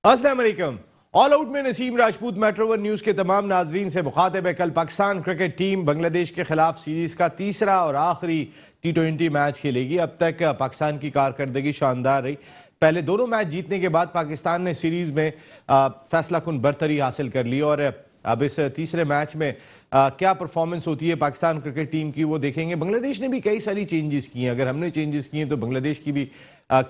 अस्सलाम वालेकुम। All out में Naseem Rajput metro one news के तमाम नाजरीन से मुखातिब है। कल पाकिस्तान क्रिकेट टीम बांग्लादेश के खिलाफ सीरीज का तीसरा और आखिरी T20 मैच खेलेगी। अब तक पाकिस्तान की कारकर्दगी शानदार रही। पहले दोनों मैच जीतने के बाद पाकिस्तान ने सीरीज में फैसला कुन बरतरी हासिल कर ली और अब इस तीसरे मैच में क्या परफॉर्मेंस होती है पाकिस्तान क्रिकेट टीम की वो देखेंगे। बांग्लादेश ने भी कई सारी चेंजेस किए हैं। अगर हमने चेंजेस किए तो बांग्लादेश की भी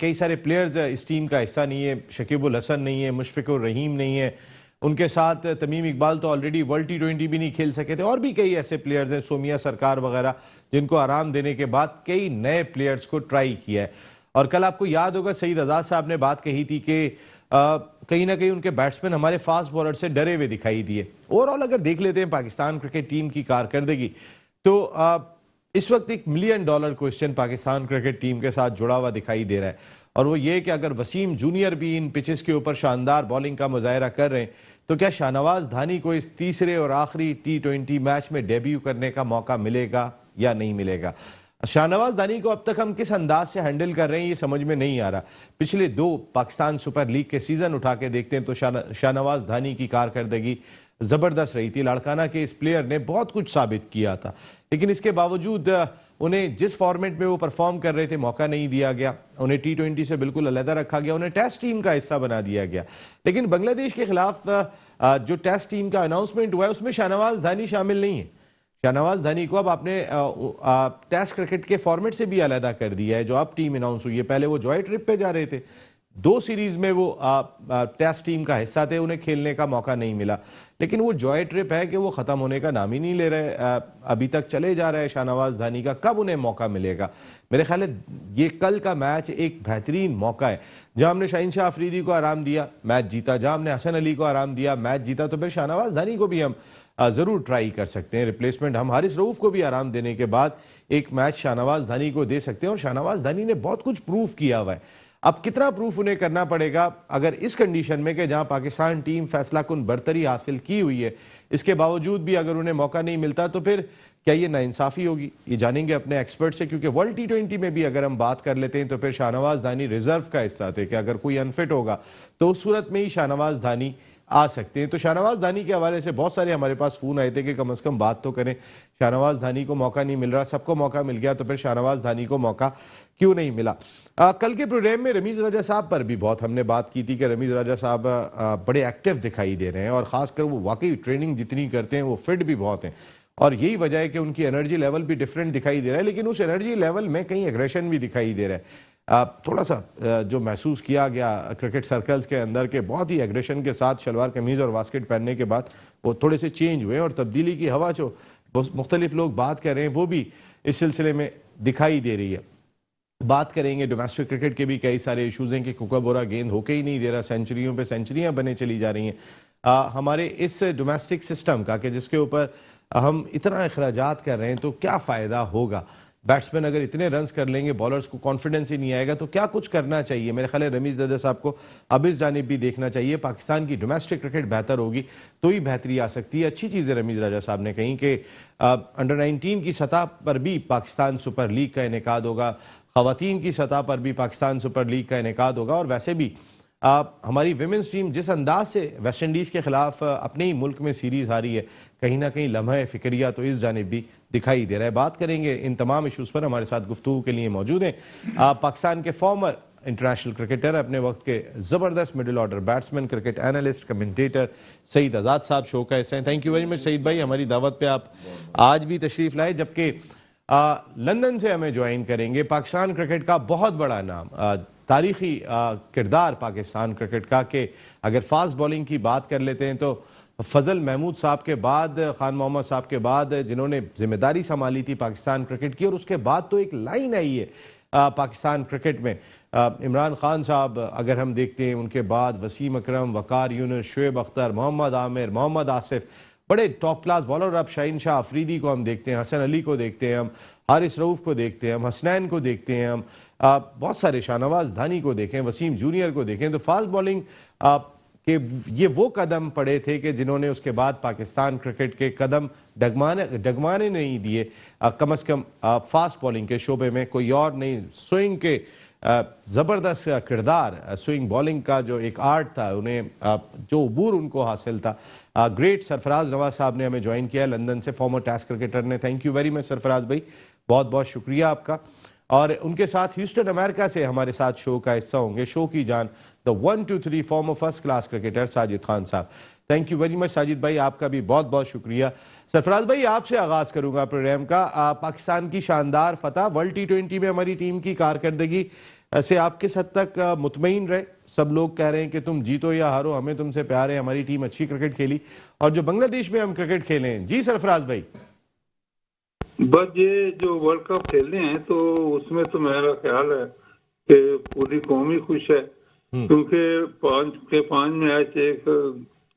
कई सारे प्लेयर्स इस टीम का हिस्सा नहीं है। शकीबुल हसन नहीं है, मुशफिकुर रहीम नहीं है, उनके साथ तमीम इकबाल तो ऑलरेडी वर्ल्ड T20 भी नहीं खेल सके थे। और भी कई ऐसे प्लेयर्स हैं, सोमिया सरकार वगैरह, जिनको आराम देने के बाद कई नए प्लेयर्स को ट्राई किया है। और कल आपको याद होगा सईद आजाद साहब ने बात कही थी कि कहीं ना कहीं उनके बैट्समैन हमारे फास्ट बॉलर से डरे हुए दिखाई दिए। ओवरऑल अगर देख लेते हैं पाकिस्तान क्रिकेट टीम की कारकर्दगी तो इस वक्त $1 million question Pakistan cricket team के साथ जुड़ा हुआ दिखाई दे रहा है। और वो ये कि अगर वसीम जूनियर भी इन पिचेस के ऊपर शानदार बॉलिंग का मुजाहरा कर रहे हैं तो क्या शाहनवाज धानी को इस तीसरे और आखिरी T20 मैच में डेब्यू करने का मौका मिलेगा या नहीं मिलेगा। शाहनवाज धानी को अब तक हम किस अंदाज से हैंडल कर रहे हैं ये समझ में नहीं आ रहा। पिछले 2 पाकिस्तान सुपर लीग के सीजन उठा के देखते हैं तो शाहनवाज धानी की कारकर्दगी जबरदस्त रही थी। लाड़काना के इस प्लेयर ने बहुत कुछ साबित किया था, लेकिन इसके बावजूद उन्हें जिस फॉर्मेट में वो परफॉर्म कर रहे थे मौका नहीं दिया गया। उन्हें T20 से बिल्कुल अलहदा रखा गया, उन्हें टेस्ट टीम का हिस्सा बना दिया गया। लेकिन बांग्लादेश के खिलाफ जो टेस्ट टीम का अनाउंसमेंट हुआ है उसमें शाहनवाज धानी शामिल नहीं है। शाहनवाज धानी को अब आपने टेस्ट क्रिकेट के फॉर्मेट से भी अलहदा कर दिया है। जो अब टीम अनाउंस हुई है, पहले वो जॉय ट्रिप पे जा रहे थे, 2 सीरीज में वो टेस्ट टीम का हिस्सा थे, उन्हें खेलने का मौका नहीं मिला। लेकिन वो जॉय ट्रिप है कि वो खत्म होने का नाम ही नहीं ले रहे, अभी तक चले जा रहा है शाहनवाज धानी का। कब उन्हें मौका मिलेगा? मेरे ख्याल है ये कल का मैच एक बेहतरीन मौका है। जहां हमने शाहीन शाह अफरीदी को आराम दिया, मैच जीता। जहां हमने हसन अली को आराम दिया, मैच जीता। तो फिर शाहनवाज धानी को भी हम जरूर ट्राई कर सकते हैं। रिप्लेसमेंट हम हारिस रऊफ को भी आराम देने के बाद एक मैच शाहनवाज धानी को दे सकते हैं। और शाहनवाज धानी ने बहुत कुछ प्रूफ किया हुआ है। अब कितना प्रूफ उन्हें करना पड़ेगा अगर इस कंडीशन में कि जहां पाकिस्तान टीम फैसला कुन बरतरी हासिल की हुई है, इसके बावजूद भी अगर उन्हें मौका नहीं मिलता तो फिर क्या ये नाइंसाफी होगी? ये जानेंगे अपने एक्सपर्ट से। क्योंकि वर्ल्ड T20 में भी अगर हम बात कर लेते हैं तो फिर शाहनवाज धानी रिजर्व का हिस्सा थे कि अगर कोई अनफिट होगा तो उस सूरत में ही शाहनवाज धानी आ सकते हैं। तो शाहनवाज धानी के हवाले से बहुत सारे हमारे पास फोन आए थे कि कम से कम बात तो करें। शाहनवाज धानी को मौका नहीं मिल रहा, सबको मौका मिल गया, तो फिर शाहनवाज धानी को मौका क्यों नहीं मिला? कल के प्रोग्राम में रमीज राजा साहब पर भी बहुत हमने बात की थी कि रमीज राजा साहब बड़े एक्टिव दिखाई दे रहे हैं और खासकर वो वाकई ट्रेनिंग जितनी करते हैं वो फिट भी बहुत हैं। और यही वजह है कि उनकी एनर्जी लेवल भी डिफरेंट दिखाई दे रहा है। लेकिन उस एनर्जी लेवल में कहीं एग्रेशन भी दिखाई दे रहा है। थोड़ा सा जो महसूस किया गया क्रिकेट सर्कल्स के अंदर के बहुत ही एग्रेशन के साथ शलवार कमीज और वास्केट पहनने के बाद वो थोड़े से चेंज हुए और तब्दीली की हवा जो मुख्तलिफ लोग बात कर रहे हैं वो भी इस सिलसिले में दिखाई दे रही है। बात करेंगे डोमेस्टिक क्रिकेट के भी कई सारे इशूज़ हैं कि कोकाबोरा गेंद होके ही नहीं दे रहा, सेंचुरियों पे सेंचुरियां बने चली जा रही हैं। हमारे इस डोमेस्टिक सिस्टम का कि जिसके ऊपर हम इतना अखराजात कर रहे हैं तो क्या फ़ायदा होगा? बैट्समैन अगर इतने रन्स कर लेंगे, बॉलर्स को कॉन्फिडेंस ही नहीं आएगा, तो क्या कुछ करना चाहिए? मेरे ख्याल है रमीज राजा साहब को अब इस जानिब भी देखना चाहिए। पाकिस्तान की डोमेस्टिक क्रिकेट बेहतर होगी तो ही बेहतरी आ सकती है। अच्छी चीज़ है रमीज राजा साहब ने कही कि अंडर 19 की सतह पर भी पाकिस्तान सुपर लीग का इनेकाद होगा, ख़वातीन की सतह पर भी पाकिस्तान सुपर लीग का इनेकाद होगा। और वैसे भी हमारी विमेंस टीम जिस अंदाज से वेस्ट इंडीज़ के खिलाफ अपने ही मुल्क में सीरीज हारी है, कहीं ना कहीं लम्हा फिक्रिया तो इस जानिब भी दिखाई दे रहा है। बात करेंगे इन तमाम इशूज़ पर। हमारे साथ गुफ्तगू के लिए मौजूद हैं पाकिस्तान के फॉर्मर इंटरनेशनल क्रिकेटर, अपने वक्त के ज़बरदस्त middle order batsman, cricket analyst, commentator Saeed Azad sahab show का हिस्सा हैं। Thank you very much Saeed bhai, हमारी दावत पे आप आज भी तशरीफ़ लाए, जबकि लंदन से हमें ज्वाइन करेंगे पाकिस्तान क्रिकेट का बहुत बड़ा नाम, तारीखी किरदार पाकिस्तान क्रिकेट का। कि अगर फास्ट बॉलिंग की बात कर लेते हैं तो फजल महमूद साहब के बाद, खान मोहम्मद साहब के बाद जिन्होंने जिम्मेदारी संभाली थी पाकिस्तान क्रिकेट की, और उसके बाद तो एक लाइन आई है पाकिस्तान क्रिकेट में। इमरान खान साहब अगर हम देखते हैं, उनके बाद वसीम अकरम, वकार यूनुस, शुएब अख्तर, मोहम्मद आमिर, मोहम्मद आसिफ, बड़े टॉप क्लास बॉलर। अब शाहीन शाह अफरीदी को हम देखते हैं, हसन अली को देखते हैं हम, हारिस रऊफ को देखते हैं हम, हसनैन को देखते हैं हम, बहुत सारे, शाहनवाज धानी को देखें, वसीम जूनियर को देखें। तो फास्ट बॉलिंग कि ये वो कदम पड़े थे कि जिन्होंने उसके बाद पाकिस्तान क्रिकेट के कदम डगमाने नहीं दिए। कम अज़ कम फास्ट बॉलिंग के शोबे में कोई और नहीं, स्विंग के ज़बरदस्त किरदार, स्विंग बॉलिंग का जो एक आर्ट था, उन्हें जो अबूर उनको हासिल था। ग्रेट। सरफराज नवाज साहब ने हमें ज्वाइन किया लंदन से, फॉर्मर टेस्ट क्रिकेटर ने। Thank you very much Sarfaraz भाई, बहुत बहुत शुक्रिया आपका। और उनके साथ ह्यूस्टन अमेरिका से हमारे साथ शो का हिस्सा होंगे शो की जान the 1 2 3 former first class cricketer Sajid Khan sahab. Thank you very much Sajid bhai, आपका भी बहुत बहुत शुक्रिया। सरफराज भाई, आपसे आगाज करूंगा प्रोग्राम का। पाकिस्तान की शानदार फतह, वर्ल्ड T20 में हमारी टीम की कारकर्दगी से आप किस हद तक मुतमईन रहे? सब लोग कह रहे हैं कि तुम जीतो या हारो, हमें तुमसे प्यार है, हमारी टीम अच्छी क्रिकेट खेली, और जो बांग्लादेश में हम क्रिकेट खेले हैं। जी सरफराज भाई। बस ये जो वर्ल्ड कप खेलने हैं तो उसमें तो मेरा ख्याल है कि पूरी कौम ही खुश है, क्योंकि 5 मैच एक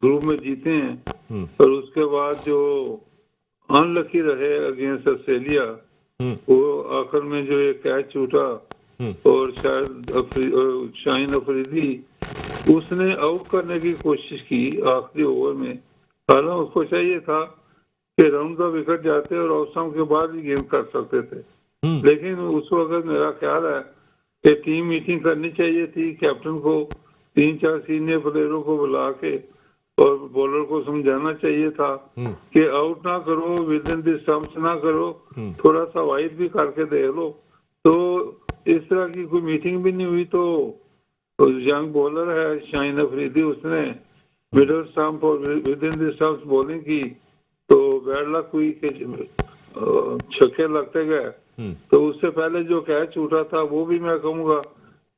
ग्रुप में जीते हैं, और उसके बाद जो अनलकी रहे अगेंस्ट ऑस्ट्रेलिया, वो आखिर में जो एक कैच छूटा और शायद शाहीन अफरीदी उसने आउट करने की कोशिश की आखिरी ओवर में। हालांकि उसको चाहिए था कि राउंड का विकेट जाते और ऑफ स्टंप के बाद भी गेम कर सकते थे, लेकिन उस वक्त मेरा ख्याल है कि टीम मीटिंग करनी चाहिए थी। कैप्टन को 3-4 सीनियर प्लेयरों को बुला के और बॉलर को समझाना चाहिए था कि आउट ना करो, विद इन द स्टंप्स ना करो, थोड़ा सा वाइड भी करके दे लो। तो इस तरह की कोई मीटिंग भी नहीं हुई। तो यंग बॉलर है शाहीन अफरीदी, उसने मिडल स्टंप और with in the stumps bowling की, तो बैड लक हुई कि छक्के लगते गए। तो उससे पहले जो कैच उठा था वो भी मैं कहूँगा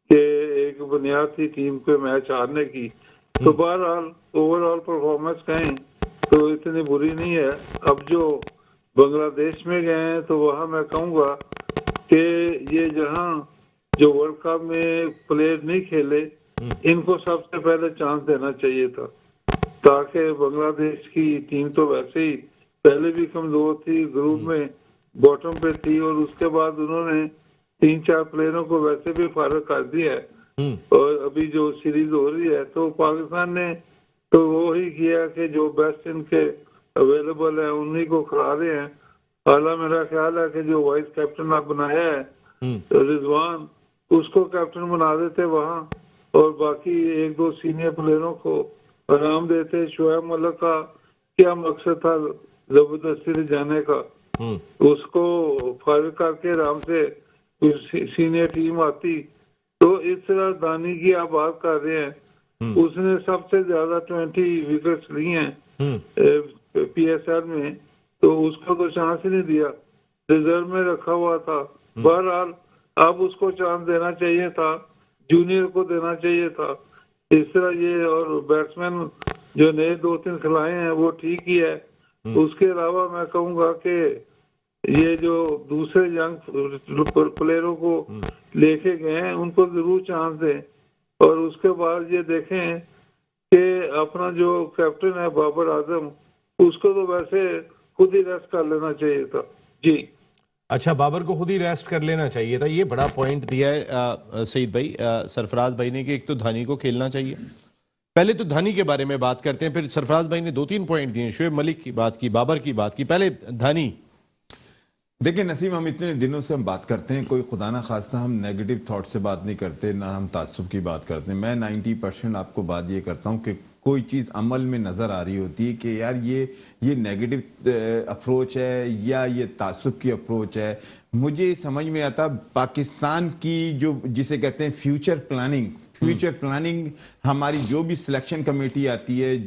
कि एक बुनियाद थी टीम के मैच हारने की। तो बहरहाल ओवरऑल परफॉर्मेंस कहें तो इतनी बुरी नहीं है। अब जो बांग्लादेश में गए हैं तो वहाँ मैं कहूँगा कि ये जहाँ जो वर्ल्ड कप में प्लेयर नहीं खेले, इनको सबसे पहले चांस देना चाहिए था, ताकि बांग्लादेश की टीम तो वैसे ही पहले भी कमजोर थी, ग्रुप में बॉटम पे थी, और उसके बाद उन्होंने 3-4 प्लेयरों को वैसे भी फारग कर दिया है। और अभी जो सीरीज हो रही है तो पाकिस्तान ने तो वो ही किया कि जो बेस्ट इनके अवेलेबल है उन्हीं को खिला रहे हैं। हालांकि मेरा ख्याल है कि जो वाइस कैप्टन आप बनाया है रिजवान, उसको कैप्टन बना देते वहाँ, और बाकी 1-2 सीनियर प्लेयरों को आराम देते। शोएब मलिक का क्या मकसद था जबरदस्ती से जाने का, उसको फारिग करके आराम से सीनियर टीम आती। तो इस तरह दानी की आप बात कर रहे हैं, उसने सबसे ज्यादा 20 विकेट्स लिए हैं PSL में, तो उसको तो चांस ही नहीं दिया, रिजर्व में रखा हुआ था। बहरहाल अब उसको चांस देना चाहिए था, जूनियर को देना चाहिए था। इस तरह ये और बैट्समैन जो नए 2-3 खिलाए हैं वो ठीक ही है। उसके अलावा मैं कहूँगा कि ये जो दूसरे यंग प्लेयरों को लेके गए हैं उनको जरूर चांस दें, और उसके बाद ये देखें कि अपना जो कैप्टन है बाबर आजम, उसको तो वैसे खुद ही रेस्ट कर लेना चाहिए था। जी अच्छा, बाबर को खुद ही रेस्ट कर लेना चाहिए था, ये बड़ा पॉइंट दिया है सईद भाई, सरफराज भाई ने, कि एक तो धानी को खेलना चाहिए। पहले तो धानी के बारे में बात करते हैं, फिर सरफराज भाई ने 2-3 पॉइंट दिए, शोएब मलिक की बात की, बाबर की बात की, पहले धानी। देखिए नसीम, हम इतने दिनों से हम बात करते हैं, कोई खुदा ना खास्ता हम नेगेटिव थॉट से बात नहीं करते, ना हम ताज्जुब की बात करते हैं। मैं 90% आपको बात ये करता हूँ कि कोई चीज़ अमल में नज़र आ रही होती है कि यार ये नेगेटिव अप्रोच है या ये ताज्जुब की अप्रोच है। मुझे समझ में आता पाकिस्तान की जो जिसे कहते हैं फ्यूचर प्लानिंग हमारी जो भी सिलेक्शन कमेटी आती है,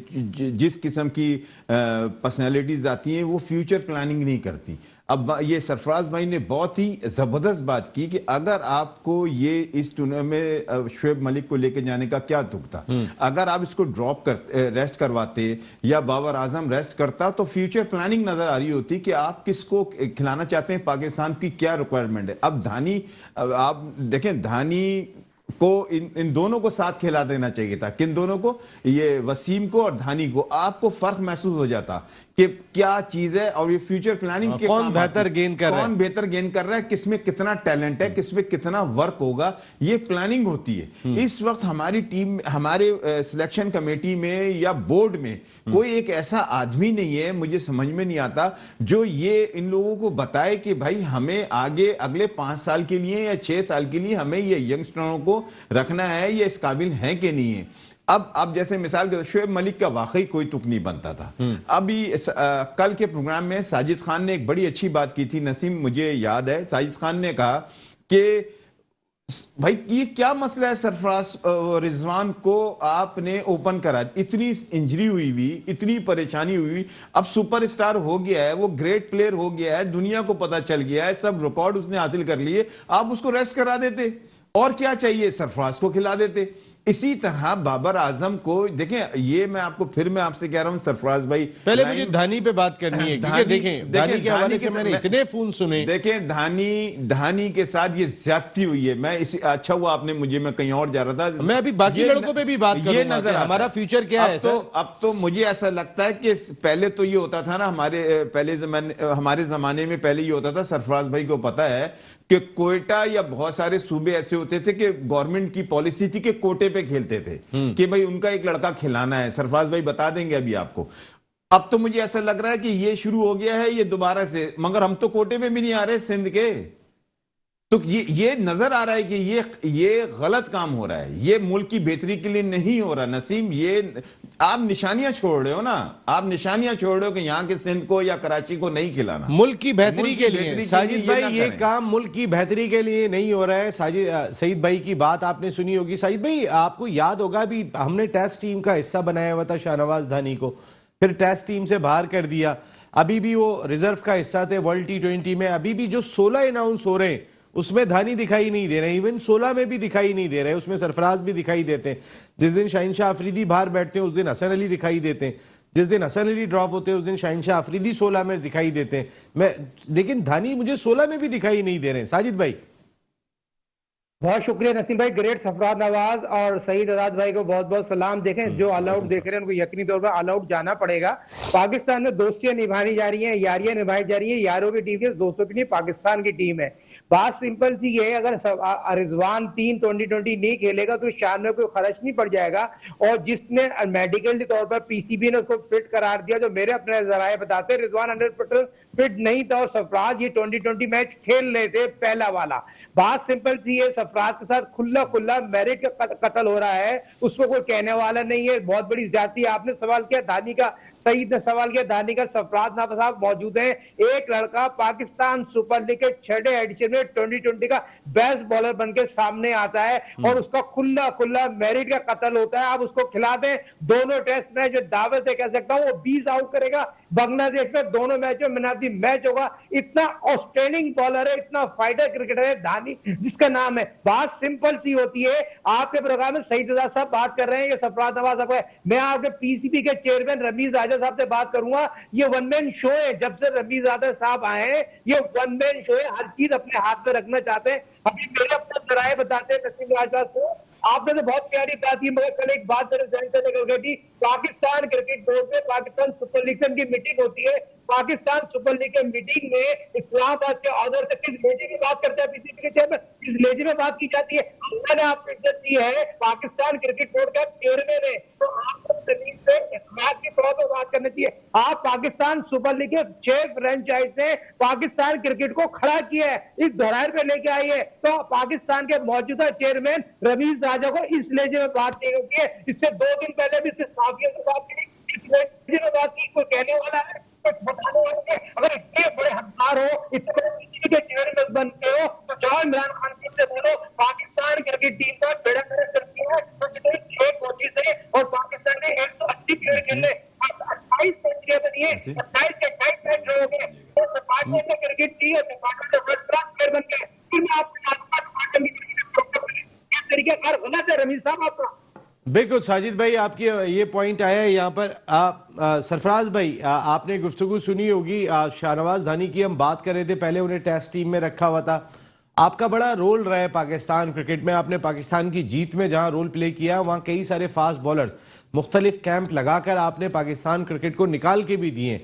जिस किस्म की पर्सनालिटीज आती हैं, वो फ्यूचर प्लानिंग नहीं करती। अब ये सरफराज भाई ने बहुत ही जबरदस्त बात की कि अगर आपको ये इस टूर्नामेंट में शोएब मलिक को लेकर जाने का क्या दुख था, अगर आप इसको ड्रॉप कर रेस्ट करवाते या बाबर आजम रेस्ट करता, तो फ्यूचर प्लानिंग नजर आ रही होती कि आप किसको खिलाना चाहते हैं, पाकिस्तान की क्या रिक्वायरमेंट है। अब धानी, आप देखें धानी को इन दोनों को साथ खिला देना चाहिए था। किन दोनों को? ये वसीम को और धानी को। आपको फर्क महसूस हो जाता कि क्या चीज है और ये फ्यूचर प्लानिंग के कौन बेहतर गेन कर रहा है, कौन बेहतर गेन कर रहा है, किसमें कितना टैलेंट है, किसमें कितना वर्क होगा, ये प्लानिंग होती है। इस वक्त हमारी टीम, हमारे सिलेक्शन कमेटी में या बोर्ड में कोई एक ऐसा आदमी नहीं है, मुझे समझ में नहीं आता, जो ये इन लोगों को बताए कि भाई हमें आगे अगले 5 साल के लिए या 6 साल के लिए हमें ये यंगस्टरों को रखना है, ये इस काबिल है कि नहीं है। अब जैसे मिसाल के शोएब मलिक का वाकई कोई तुक नहीं बनता था। अभी कल के प्रोग्राम में साजिद खान ने एक बड़ी अच्छी बात की थी, नसीम मुझे याद है, साजिद खान ने कहा कि भाई ये क्या मसला है, सरफराज रिजवान को आपने ओपन करा, इतनी इंजरी हुई, इतनी परेशानी हुई, अब सुपरस्टार हो गया है, वो ग्रेट प्लेयर हो गया है, दुनिया को पता चल गया है, सब रिकॉर्ड उसने हासिल कर लिए, आप उसको रेस्ट करा देते, और क्या चाहिए, सरफराज को खिला देते। इसी तरह बाबर आजम को देखें, ये मैं आपसे कह रहा हूं सरफराज भाई, पहले मुझे धानी पे बात करनी है, क्योंकि देखें धानी के हवाले से मैंने इतने फोन सुने। देखें धानी के साथ ये ज्यादती हुई है। मैं इसी, अच्छा हुआ आपने मुझे, मैं कहीं और जा रहा था, मैं अभी बाकी लड़कों पे भी बात ये नजर हमारा फ्यूचर क्या है। अब तो मुझे ऐसा लगता है कि पहले तो ये होता था ना, हमारे जमाने में पहले ये होता था, सरफराज भाई को पता है कि कोयटा या बहुत सारे सूबे ऐसे होते थे कि गवर्नमेंट की पॉलिसी थी कि कोटे पे खेलते थे कि भाई उनका एक लड़का खिलाना है। सरफराज भाई बता देंगे अभी आपको। अब तो मुझे ऐसा लग रहा है कि ये शुरू हो गया है ये दोबारा से, मगर हम तो कोटे में भी नहीं आ रहे सिंध के। तो ये नजर आ रहा है कि ये गलत काम हो रहा है, ये मुल्क की बेहतरी के लिए नहीं हो रहा। नसीम, ये आप निशानियां छोड़ रहे हो ना, आप निशानियां छोड़ रहे हो कि यहां के सिंध को या कराची को नहीं खिलाना, मुल्क की बेहतरी के लिए। साजिद भाई, ये काम मुल्क की बेहतरी के लिए नहीं हो रहा है। सईद भाई की बात आपने सुनी होगी। साजिद भाई, आपको याद होगा अभी हमने टेस्ट टीम का हिस्सा बनाया हुआ था शाहनवाज धानी को, फिर टेस्ट टीम से बाहर कर दिया, अभी भी वो रिजर्व का हिस्सा थे वर्ल्ड T20 में। अभी भी जो 16 अनाउंस हो रहे हैं उसमें धानी दिखाई नहीं दे रहे, इवन 16 में भी दिखाई नहीं दे रहे, उसमें सरफराज भी दिखाई देते हैं। जिस दिन शाहिनशाह अफरीदी बाहर बैठते हैं उस दिन हसन अली दिखाई देते हैं, जिस दिन हसन अली ड्रॉप होते हैं उस दिन शाहिनशाह अफरीदी 16 में दिखाई देते हैं। लेकिन धानी मुझे 16 में भी दिखाई नहीं दे रहे। साजिद भाई, बहुत शुक्रिया नसीम भाई, ग्रेट सरफराज नवाज और सईद आजाद भाई को बहुत बहुत सलाम। देखें, जो ऑल आउट देख रहे हैं उनको यकीनी तौर पर ऑल आउट जाना पड़ेगा। पाकिस्तान में दोस्तियां निभानी जा रही हैं, यारियां निभाई जा रही है। यारों की टीम है, दोस्तों की नहीं, पाकिस्तान की टीम है। बात सिंपल सी है, अगर रिजवान 3 2020 नहीं खेलेगा तो शान में कोई खर्च नहीं पड़ जाएगा। और जिसने मेडिकल तौर पर पीसीबी ने उसको फिट करार दिया, जो मेरे अपने जराए बताते हैं रिजवान 100% फिट नहीं था और सरफराज ये 2020 मैच खेल रहे थे पहला वाला। बात सिंपल सी है, सरफराज के साथ खुला मेरिट का कत्ल हो रहा है, उसमें कोई कहने वाला नहीं है। बहुत बड़ी ज्यादती। आपने सवाल किया धानी का, सईद ने सवाल किया धानी का, सरफराज नवाज साहब मौजूद है। एक लड़का पाकिस्तान सुपर लीग के 6ठे एडिशन में 2020 का बेस्ट बॉलर बनके सामने आता है और उसका खुला मेरिट का कत्ल होता है। आप उसको खिला दें, दोनों टेस्ट मैच जो दावे से कह सकता हूं वो 20 आउट करेगा बांग्लादेश में, दोनों मैचों में मैन मैच होगा। इतना आउटस्टैंडिंग बॉलर है, इतना फाइटर क्रिकेटर है धानी जिसका नाम है। बात सिंपल सी होती है, आपके प्रोग्राम में सईद आजाद साहब बात कर रहे हैं, ये सरफराज नवाज साहब है, मैं आपके पीसीबी के चेयरमैन रमीज आजाद साहब से बात करूंगा। ये वन मैन शो है, जब से रमीज आजाद साहब आए हैं ये वन मैन शो है, हर चीज अपने हाथ में रखना चाहते हैं। अभी मेरे अपने जराए बताते हैं नसीम राजदास को, आपने तो बहुत प्यारी बात की, मगर कल एक बात मेरे जहन से निकल गई थी। पाकिस्तान क्रिकेट बोर्ड में पाकिस्तान सुपर लीग की मीटिंग होती है, पाकिस्तान सुपर लीग के मीटिंग में इस्लामाबाद के ऑर्डर से किस लेजे की बात करते हैं पीसीबी के चेयरमैन, किस लेजे में बात की जाती है। मैंने आपको इज्जत दी है, पाकिस्तान क्रिकेट बोर्ड का चेयरमैन है, तो आपको जमीन पे मैच के तौर पर बात करनी चाहिए। आप पाकिस्तान सुपर लीग के 6 फ्रेंचाइज ने पाकिस्तान क्रिकेट को खड़ा किया है, इस दोहराए पे लेके आई है, तो पाकिस्तान के मौजूदा चेयरमैन रमीज राजा को इस लेजे में बात नहीं होती है। इससे 2 दिन पहले भी इससे साफियों से बात की, इस लेजे में बात की, कोई कहने वाला है, कुछ बताने वाले हैं। अगर इतने बड़े हकदार हो, इतने पीसीबी के चेयरमैन बनते हो, तो जाओ इमरान खान से बोलो पाकिस्तान क्रिकेट टीम का बेड़ा गर्क करती है, तो कितने 6 कोचिज है और पाकिस्तान ने 180 प्लेयर खेले, 28 सेंचुरियां बनी है, 28 के 28 मैच हो गए, तो डिपार्टमेंट में क्रिकेट की है, डिपार्टमेंट में वर्ल्ड क्लास प्लेयर बन गए। फिर मैं आपको तरीका गलत है रमीज साहब आपका। बिल्कुल साजिद भाई, आपकी ये पॉइंट आया है यहाँ पर। सरफराज भाई, आपने गुफ्तगू सुनी होगी, शाहनवाज धानी की हम बात कर रहे थे, पहले उन्हें टेस्ट टीम में रखा हुआ था, आपका बड़ा रोल रहा है पाकिस्तान क्रिकेट में। आपने पाकिस्तान की जीत में जहां रोल प्ले किया, वहां कई सारे फास्ट बॉलर्स मुख्तलिफ कैंप लगाकर आपने पाकिस्तान क्रिकेट को निकाल के भी दिए।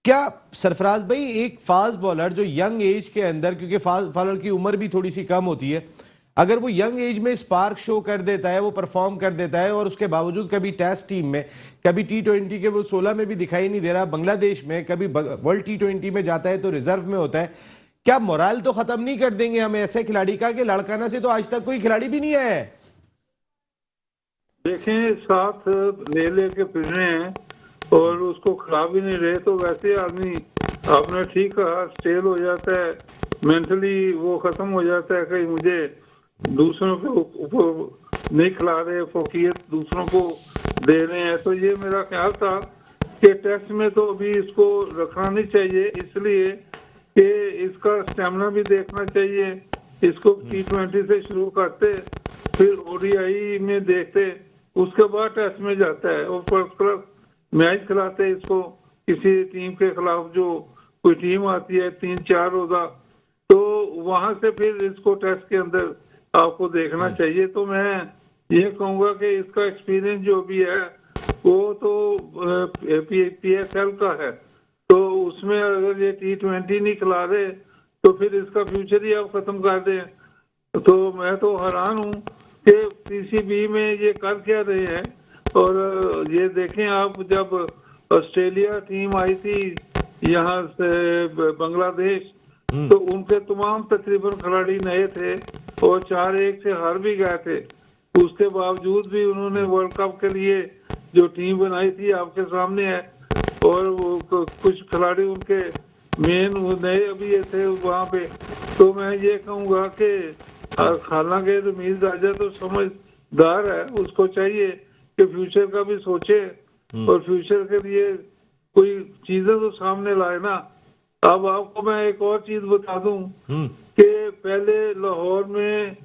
क्या सरफराज भाई, एक फास्ट बॉलर जो यंग एज के अंदर, क्योंकि फास्ट बॉलर की उम्र भी थोड़ी सी कम होती है, अगर वो यंग एज में स्पार्क शो कर देता है, वो परफॉर्म कर देता है, और उसके बावजूद कभी टेस्ट टीम में, कभी T20 के वो 16 में भी दिखाई नहीं दे रहा, बांग्लादेश में कभी वर्ल्ड T20 में जाता है तो रिजर्व में होता है, क्या मोराल तो खत्म नहीं कर देंगे हम ऐसे खिलाड़ी का कि लड़काना से तो आज तक कोई खिलाड़ी भी नहीं आया है? देखें, साथ ले लेके फिर रहे हैं और उसको खिला भी नहीं रहे, तो वैसे आदमी, आपने ठीक कहा, स्टेल हो जाता है, मेंटली वो खत्म हो जाता है। कहीं मुझे दूसरों को नहीं खिला रहे, फोकियत दूसरों को दे रहे हैं। तो ये मेरा ख्याल था कि टेस्ट में तो अभी इसको रखना नहीं चाहिए, इसलिए कि इसका स्टेमिना भी देखना चाहिए। इसको T20 से शुरू करते, फिर ODI में देखते, उसके बाद टेस्ट में जाता है और फर्स्ट क्लास मैच खिलाते इसको किसी टीम के खिलाफ, जो कोई टीम आती है 3-4 रोजा, तो वहां से फिर इसको टेस्ट के अंदर आपको देखना चाहिए। तो मैं ये कहूंगा कि इसका एक्सपीरियंस जो भी है वो तो PSL का है, तो उसमें अगर ये T20 नहीं खिला रहे तो फिर इसका फ्यूचर ही आप खत्म कर दें। तो मैं तो हैरान हूँ कि PCB में ये कर क्या रहे हैं। और ये देखें आप, जब ऑस्ट्रेलिया टीम आई थी यहाँ से बांग्लादेश, तो उनके तमाम तकरीबन खिलाड़ी नए थे और 4-1 से हार भी गए थे। उसके बावजूद भी उन्होंने वर्ल्ड कप के लिए जो टीम बनाई थी आपके सामने है, और वो कुछ खिलाड़ी उनके मेन नए अभी ये थे वहाँ पे। तो मैं ये कहूँगा कि हालांकि रमीज राजा तो समझदार है, उसको चाहिए कि फ्यूचर का भी सोचे और फ्यूचर के लिए कोई चीजें तो सामने लाए ना। अब आपको मैं एक और चीज बता दूं कि पहले लाहौर में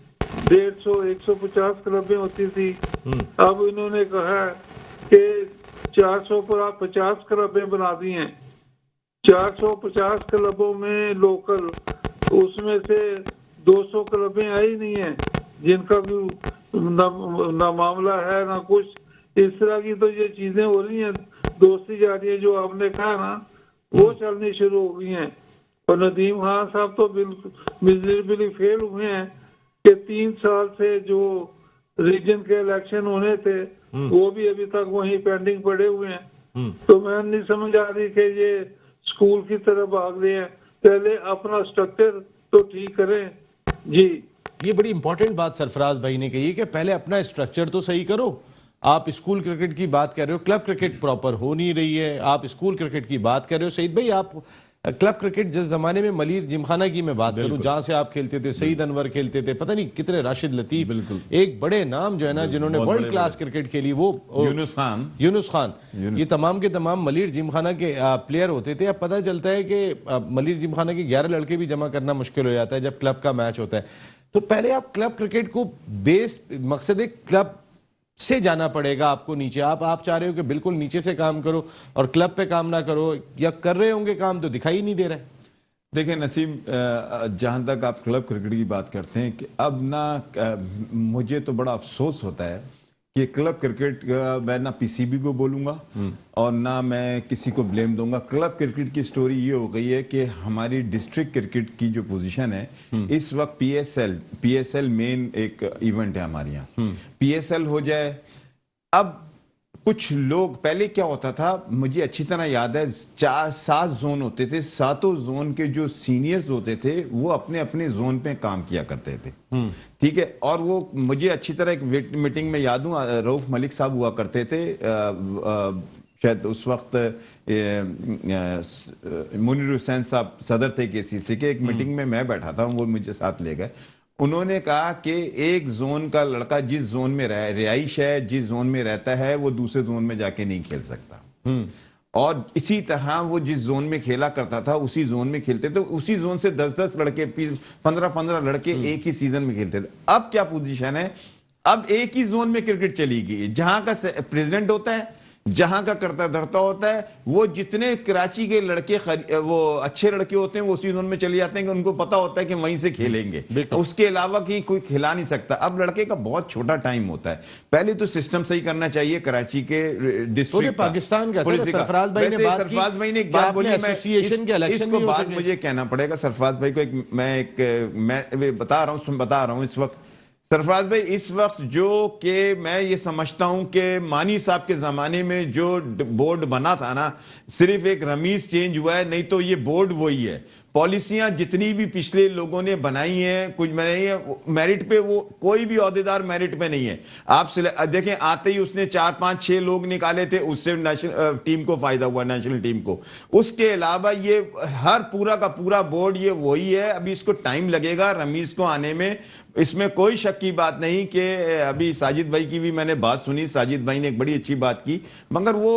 150-150 क्लबें होती थी, अब इन्होंने कहा कि 400 पर आप 50 क्लबें बना दी हैं। 450 क्लबों में लोकल, उसमें से 200 क्लबें आई नहीं है जिनका भी ना मामला है ना कुछ। इस तरह की तो ये चीजें हो रही हैं, दोस्ती जारी है, जो आपने कहा ना, वो चलनी शुरू हो गई हैं। और नदीम खान साहब तो बिल्कुल मिजरेबली फेल हुए हैं कि 3 साल से जो रीजन के इलेक्शन होने थे वो भी अभी तक वहीं पेंडिंग पड़े हुए हैं। तो मैं नहीं समझ आ रही कि ये स्कूल की तरफ भाग रहे हैं। पहले अपना स्ट्रक्चर तो ठीक करें जी। ये बड़ी इंपॉर्टेंट बात सरफराज भाई ने कही कि पहले अपना स्ट्रक्चर तो सही करो। आप स्कूल क्रिकेट की बात कर रहे हो, क्लब क्रिकेट प्रॉपर हो नहीं रही है, आप स्कूल क्रिकेट की बात कर रहे हो। सईद भाई, आप क्लब क्रिकेट जिस जमाने में मलीर जिमखाना की मैं बात करूं, जहां से आप खेलते थे, सईद अनवर खेलते थे, पता नहीं कितने, राशिद लतीफ, एक बड़े नाम जो है ना जिन्होंने वर्ल्ड क्लास क्रिकेट खेली, वो यूनुस खान, ये तमाम के तमाम मलीर जिमखाना के प्लेयर होते थे। अब पता चलता है कि मलीर जिमखाना के 11 लड़के भी जमा करना मुश्किल हो जाता है जब क्लब का मैच होता है। तो पहले आप क्लब क्रिकेट को बेस, मकसद क्लब से जाना पड़ेगा आपको नीचे। आप चाह रहे हो कि बिल्कुल नीचे से काम करो और क्लब पे काम ना करो, या कर रहे होंगे काम तो दिखाई नहीं दे रहा है। देखिए नसीम, जहां तक आप क्लब क्रिकेट की बात करते हैं कि अब ना, मुझे तो बड़ा अफसोस होता है कि क्लब क्रिकेट, मैं ना PCB को बोलूंगा और ना मैं किसी को ब्लेम दूंगा। क्लब क्रिकेट की स्टोरी ये हो गई है कि हमारी डिस्ट्रिक्ट क्रिकेट की जो पोजीशन है इस वक्त PSL मेन एक इवेंट है हमारे यहाँ। PSL हो जाए, अब कुछ लोग, पहले क्या होता था, मुझे अच्छी तरह याद है, 4-7 जोन होते थे, 7 जोन के जो सीनियर्स होते थे वो अपने अपने जोन पे काम किया करते थे, ठीक है। और वो मुझे अच्छी तरह एक मीटिंग में याद हूँ, रऊफ मलिक साहब हुआ करते थे, शायद उस वक्त मुनीर हुसैन साहब सदर थे KCC के। एक मीटिंग में मैं बैठा था, वो मुझे साथ ले गए। उन्होंने कहा कि एक जोन का लड़का जिस जोन में रिहाइश है, जिस जोन में रहता है, वो दूसरे जोन में जाके नहीं खेल सकता। और इसी तरह वो जिस जोन में खेला करता था उसी जोन में खेलते थे। उसी जोन से 10-10 लड़के, 15-15 लड़के एक ही सीजन में खेलते थे। अब क्या पोजीशन है, अब एक ही जोन में क्रिकेट चली गई, जहां का प्रेसिडेंट होता है जहां का करता धरता होता है। वो जितने कराची के लड़के वो अच्छे लड़के होते हैं वो उसी जोन में चले जाते हैं कि उनको पता होता है कि वहीं से खेलेंगे, उसके अलावा कि कोई खिला नहीं सकता। अब लड़के का बहुत छोटा टाइम होता है। पहले तो सिस्टम सही करना चाहिए कराची के डिस्ट्रिक्ट पाकिस्तान का। सरफराज भाई ने एक बात बोली, एसोसिएशन के इलेक्शन इसको बात मुझे कहना पड़ेगा सरफराज भाई को। मैं बता रहा हूं इस वक्त सरफराज भाई, इस वक्त जो कि मैं ये समझता हूं कि मानी साहब के जमाने में जो बोर्ड बना था ना, सिर्फ एक रमीज चेंज हुआ है, नहीं तो ये बोर्ड वही है। पॉलिसियां जितनी भी पिछले लोगों ने बनाई हैं, कुछ नहीं है मेरिट पे, वो कोई भी ओहदेदार मेरिट पे नहीं है। आप देखें, आते ही उसने 4 5 6 लोग निकाले थे, उससे नेशनल टीम को फायदा हुआ, नेशनल टीम को। उसके अलावा ये हर पूरा का पूरा बोर्ड ये वही है। अभी इसको टाइम लगेगा रमीज को आने में, इसमें कोई शक की बात नहीं। कि अभी साजिद भाई की भी मैंने बात सुनी, साजिद भाई ने एक बड़ी अच्छी बात की, मगर वो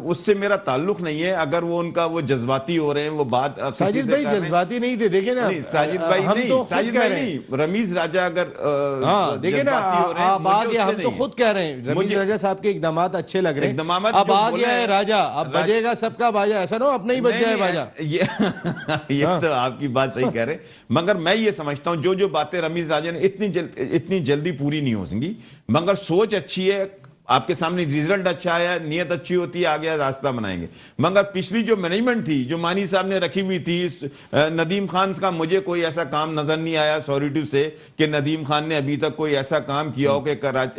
उससे मेरा ताल्लुक नहीं है। अगर वो उनका वो जज्बाती हो रहे हैं, वो बात साजिद भाई जज्बाती नहीं थे, देखे ना, साजिद भाई हम नहीं, तो साजिद भाई नहीं, रमीज राजा अगर देखे ना, अब आ गया, हम तो खुद कह रहे हैं रमीज राजा साहब के इकदाम अच्छे लग रहे हैं, अब आ गया है राजा, अब बजेगा सबका बाजा, ऐसा ना अपना ही बज जाए बाजा। ये तो आपकी बात सही कह रहे, मगर मैं ये समझता हूं जो बातें रमीज राजा ने इतनी जल्दी पूरी नहीं हो सकेंगी, मगर सोच अच्छी है। आपके सामने रिजल्ट अच्छा आया, नियत अच्छी होती है, आगे रास्ता बनाएंगे। मगर पिछली जो मैनेजमेंट थी, जो मानी साहब ने रखी हुई थी, नदीम खान का मुझे कोई ऐसा काम नजर नहीं आया, सॉरी टू से, कि नदीम खान ने अभी तक कोई ऐसा काम किया हो कि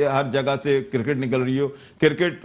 हर जगह से क्रिकेट निकल रही हो। क्रिकेट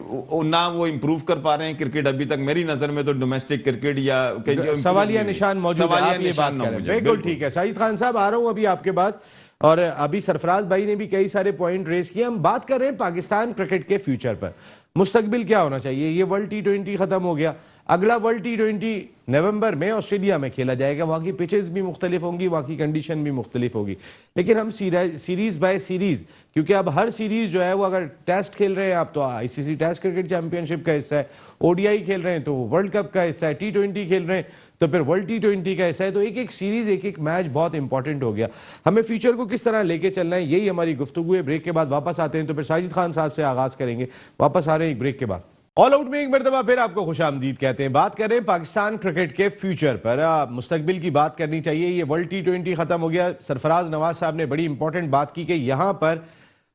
ना वो इंप्रूव कर पा रहे हैं क्रिकेट अभी तक, मेरी नजर में तो डोमेस्टिक क्रिकेट या सवालिया निशान मौजूद है। आप ये बात करें, बिल्कुल ठीक है। साजिद खान साहब, आ रहा हूं अभी आपके पास, और अभी सरफराज भाई ने भी कई सारे पॉइंट रेज किए। हम बात कर रहे हैं पाकिस्तान क्रिकेट के फ्यूचर पर, मुस्तकबिल क्या होना चाहिए। ये वर्ल्ड T20 खत्म हो गया, अगला वर्ल्ड T20 नवंबर में ऑस्ट्रेलिया में खेला जाएगा। वहां की पिचेस भी मुख्तलिफ होंगी, वहां की कंडीशन भी मुख्तलिफ होगी, लेकिन हम सीरीज बाय सीरीज, क्योंकि अब हर सीरीज जो है वो, अगर टेस्ट खेल रहे हैं आप तो ICC टेस्ट क्रिकेट चैंपियनशिप का हिस्सा है, ODI खेल रहे हैं तो वर्ल्ड कप का हिस्सा है, T20 खेल रहे हैं तो फिर वर्ल्ड T20 का हिस्सा है। तो एक एक सीरीज, एक एक मैच बहुत इंपॉर्टेंट हो गया। हमें फ्यूचर को किस तरह लेके चलना है, यही हमारी गुफ्तगू है। ब्रेक के बाद वापस आते हैं, तो फिर साजिद खान साहब से आगाज करेंगे। वापस आ रहे हैं एक ब्रेक के बाद। ऑल आउट में एक मरतबा फिर आपको खुशामदीद कहते हैं। बात करें पाकिस्तान क्रिकेट के फ्यूचर पर, मुस्तकबिल की बात करनी चाहिए। ये वर्ल्ड T20 खत्म हो गया। सरफराज नवाज साहब ने बड़ी इंपॉर्टेंट बात की कि यहां पर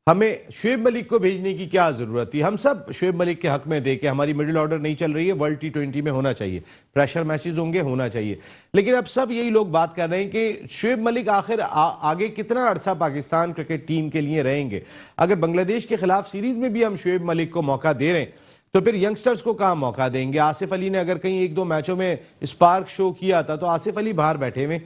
हमें शुएब मलिक को भेजने की क्या जरूरत थी। हम सब शुएब मलिक के हक में दे के, हमारी मिडिल ऑर्डर नहीं चल रही है, वर्ल्ड T20 में होना चाहिए, प्रेशर मैचेस होंगे, होना चाहिए। लेकिन अब सब यही लोग बात कर रहे हैं कि शुएब मलिक आखिर आगे कितना अरसा पाकिस्तान क्रिकेट टीम के लिए रहेंगे। अगर बांग्लादेश के खिलाफ सीरीज में भी हम शुएब मलिक को मौका दे रहे हैं, तो फिर यंगस्टर्स को कहां मौका देंगे। आसिफ अली ने अगर कहीं 1-2 मैचों में स्पार्क शो किया था, तो आसिफ अली बाहर बैठे हुए,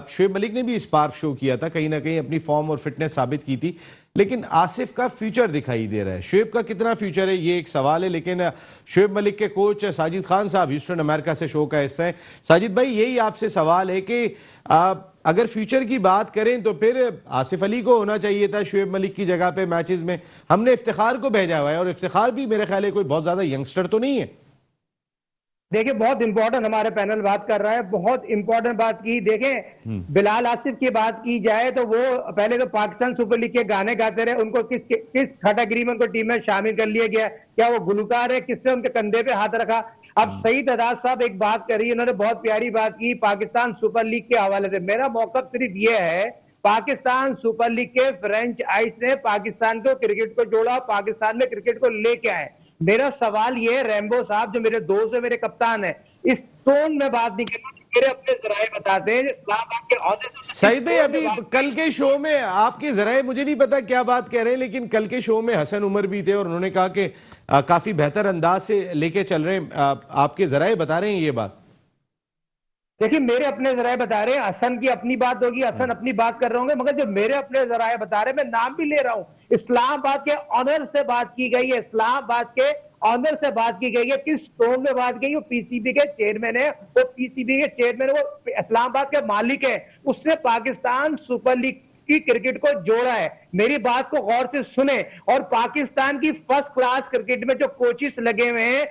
शुएब मलिक ने भी स्पार्क शो किया था, कहीं ना कहीं अपनी फॉर्म और फिटनेस साबित की थी। लेकिन आसिफ का फ्यूचर दिखाई दे रहा है, शुएब का कितना फ्यूचर है ये एक सवाल है। लेकिन शुएब मलिक के कोच साजिद खान साहब ह्यूस्टन अमेरिका से शो का हिस्सा है। साजिद भाई, यही आपसे सवाल है कि अगर फ्यूचर की बात करें तो फिर आसिफ अली को होना चाहिए था शुएब मलिक की जगह पे मैचेस में। हमने इफ्तिखार को भेजा हुआ है, और इफ्तिखार भी मेरे ख्याल है कोई बहुत ज्यादा यंगस्टर तो नहीं है। देखिए, बहुत इंपॉर्टेंट हमारे पैनल बात कर रहा है, बहुत इंपॉर्टेंट बात की। देखें, बिलाल आसिफ की बात की जाए तो वो पहले तो पाकिस्तान सुपर लीग के गाने गाते रहे, उनको किस कैटेगरी में उनको टीम में शामिल कर लिया गया, क्या वो गुलकार है, किसने उनके कंधे पे हाथ रखा। अब सईद अदाद साहब एक बात करी, उन्होंने बहुत प्यारी बात की पाकिस्तान सुपर लीग के हवाले से। मेरा मौकफ सिर्फ ये है, पाकिस्तान सुपर लीग के फ्रेंचाइज ने पाकिस्तान को क्रिकेट को जोड़ा, पाकिस्तान में क्रिकेट को लेके आए। मेरा सवाल ये, रैम्बो साहब जो मेरे दोस्त है, मेरे कप्तान है, इस टोन में बात नहीं करते, मेरे अपने जराए बताते हैं इस्लामाबाद के औहदे। सईद भाई, अभी कल के शो में आपके जराए, मुझे नहीं पता क्या बात कह रहे हैं, लेकिन कल के शो में हसन उमर भी थे और उन्होंने कहा कि काफी बेहतर अंदाज से लेके चल रहे हैं। आपके जराए बता रहे हैं ये बात। देखिए, मेरे अपने जराए बता रहे हैं, हसन की अपनी बात होगी, हसन अपनी बात कर रहे होंगे, मगर जो मेरे अपने जराए बता रहे हैं, मैं नाम भी ले रहा हूं, इस्लामाबाद के ऑनर से बात की गई है, इस्लामाबाद के ऑनर से बात की गई है। किस टोन में बात की? वो PCB के चेयरमैन है, वो PCB के चेयरमैन, वो इस्लामाबाद के मालिक है, उसने पाकिस्तान सुपर लीग की क्रिकेट को जोड़ा है। मेरी बात को गौर से सुने, और पाकिस्तान की फर्स्ट क्लास क्रिकेट में जो कोचिस लगे हुए हैं,